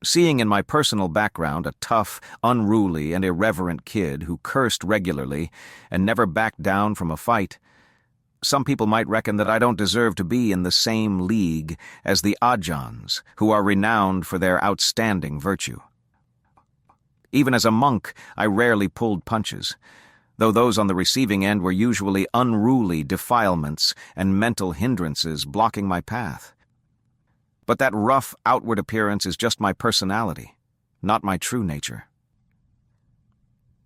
Seeing in my personal background a tough, unruly, and irreverent kid who cursed regularly and never backed down from a fight, some people might reckon that I don't deserve to be in the same league as the Ajahns, who are renowned for their outstanding virtue. Even as a monk, I rarely pulled punches, though those on the receiving end were usually unruly defilements and mental hindrances blocking my path. But that rough outward appearance is just my personality, not my true nature.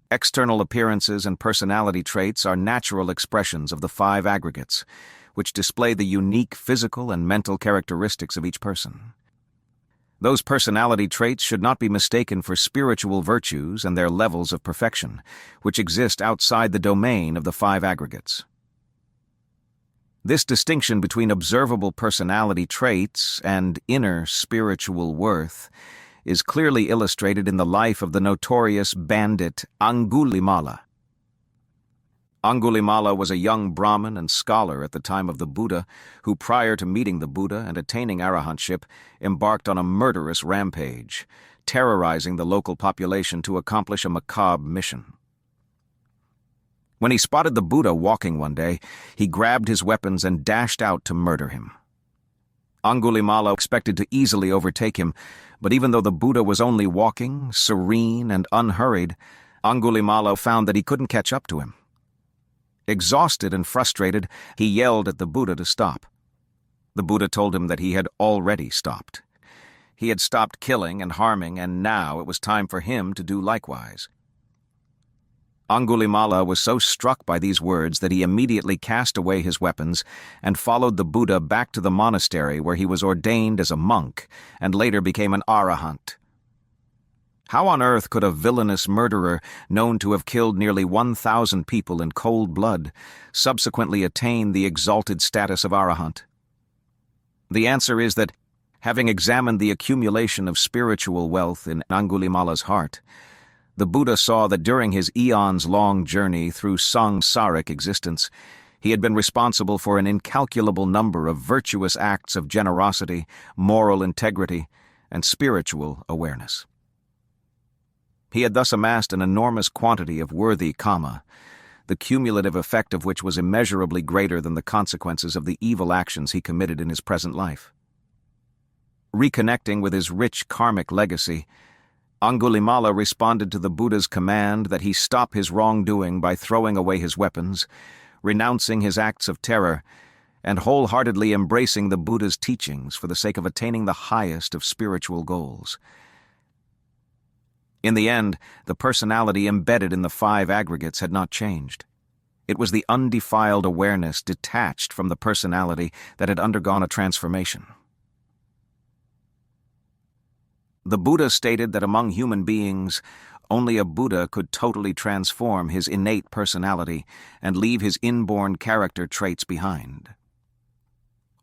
External appearances and personality traits are natural expressions of the 5 aggregates, which display the unique physical and mental characteristics of each person. Those personality traits should not be mistaken for spiritual virtues and their levels of perfection, which exist outside the domain of the 5 aggregates. This distinction between observable personality traits and inner spiritual worth is clearly illustrated in the life of the notorious bandit Angulimāla. Angulimāla was a young Brahmin and scholar at the time of the Buddha who, prior to meeting the Buddha and attaining arahantship, embarked on a murderous rampage, terrorizing the local population to accomplish a macabre mission. When he spotted the Buddha walking one day, he grabbed his weapons and dashed out to murder him. Angulimāla expected to easily overtake him, but even though the Buddha was only walking, serene and unhurried, Angulimāla found that he couldn't catch up to him. Exhausted and frustrated, he yelled at the Buddha to stop. The Buddha told him that he had already stopped. He had stopped killing and harming, and now it was time for him to do likewise. Angulimāla was so struck by these words that he immediately cast away his weapons and followed the Buddha back to the monastery where he was ordained as a monk and later became an arahant. How on earth could a villainous murderer known to have killed nearly 1,000 people in cold blood subsequently attain the exalted status of arahant? The answer is that, having examined the accumulation of spiritual wealth in Angulimāla's heart, the Buddha saw that during his eons-long journey through samsaric existence, he had been responsible for an incalculable number of virtuous acts of generosity, moral integrity, and spiritual awareness. He had thus amassed an enormous quantity of worthy karma, the cumulative effect of which was immeasurably greater than the consequences of the evil actions he committed in his present life. Reconnecting with his rich karmic legacy, Angulimāla responded to the Buddha's command that he stop his wrongdoing by throwing away his weapons, renouncing his acts of terror, and wholeheartedly embracing the Buddha's teachings for the sake of attaining the highest of spiritual goals. In the end, the personality embedded in the 5 aggregates had not changed. It was the undefiled awareness detached from the personality that had undergone a transformation. The Buddha stated that among human beings, only a Buddha could totally transform his innate personality and leave his inborn character traits behind.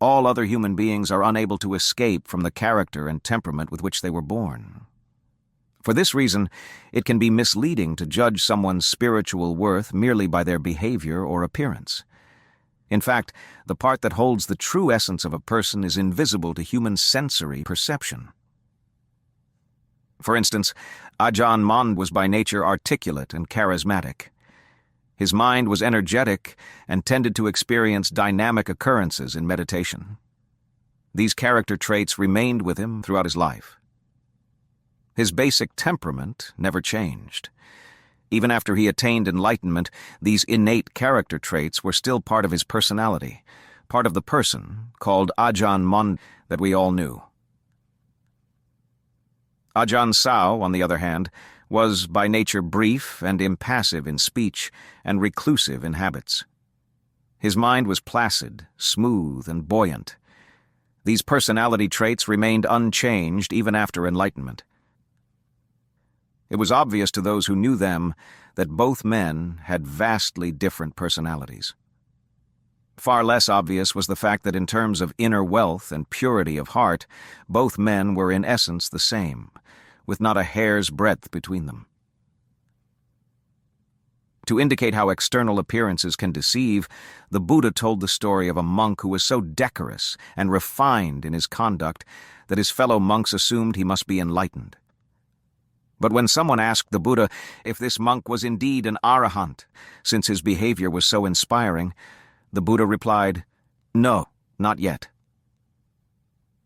All other human beings are unable to escape from the character and temperament with which they were born. For this reason, it can be misleading to judge someone's spiritual worth merely by their behavior or appearance. In fact, the part that holds the true essence of a person is invisible to human sensory perception. For instance, Ajahn Mun was by nature articulate and charismatic. His mind was energetic and tended to experience dynamic occurrences in meditation. These character traits remained with him throughout his life. His basic temperament never changed. Even after he attained enlightenment, these innate character traits were still part of his personality, part of the person, called Ajahn Mun, that we all knew. Ajahn Sao, on the other hand, was by nature brief and impassive in speech and reclusive in habits. His mind was placid, smooth, and buoyant. These personality traits remained unchanged even after enlightenment. It was obvious to those who knew them that both men had vastly different personalities. Far less obvious was the fact that in terms of inner wealth and purity of heart, both men were in essence the same, with not a hair's breadth between them. To indicate how external appearances can deceive, the Buddha told the story of a monk who was so decorous and refined in his conduct that his fellow monks assumed he must be enlightened. But when someone asked the Buddha if this monk was indeed an arahant, since his behavior was so inspiring, the Buddha replied, "No, not yet."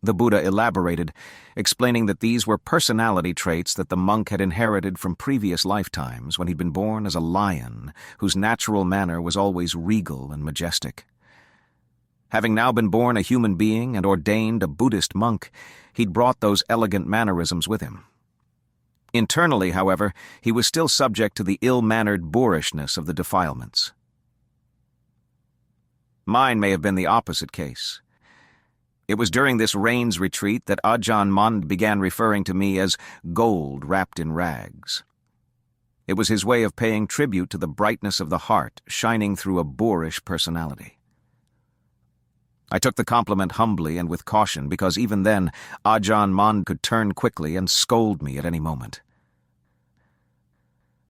The Buddha elaborated, explaining that these were personality traits that the monk had inherited from previous lifetimes when he'd been born as a lion, whose natural manner was always regal and majestic. Having now been born a human being and ordained a Buddhist monk, he'd brought those elegant mannerisms with him. Internally, however, he was still subject to the ill-mannered boorishness of the defilements. Mine may have been the opposite case. It was during this rains retreat that Ajahn Mun began referring to me as gold wrapped in rags. It was his way of paying tribute to the brightness of the heart shining through a boorish personality. I took the compliment humbly and with caution because even then Ajahn Mun could turn quickly and scold me at any moment.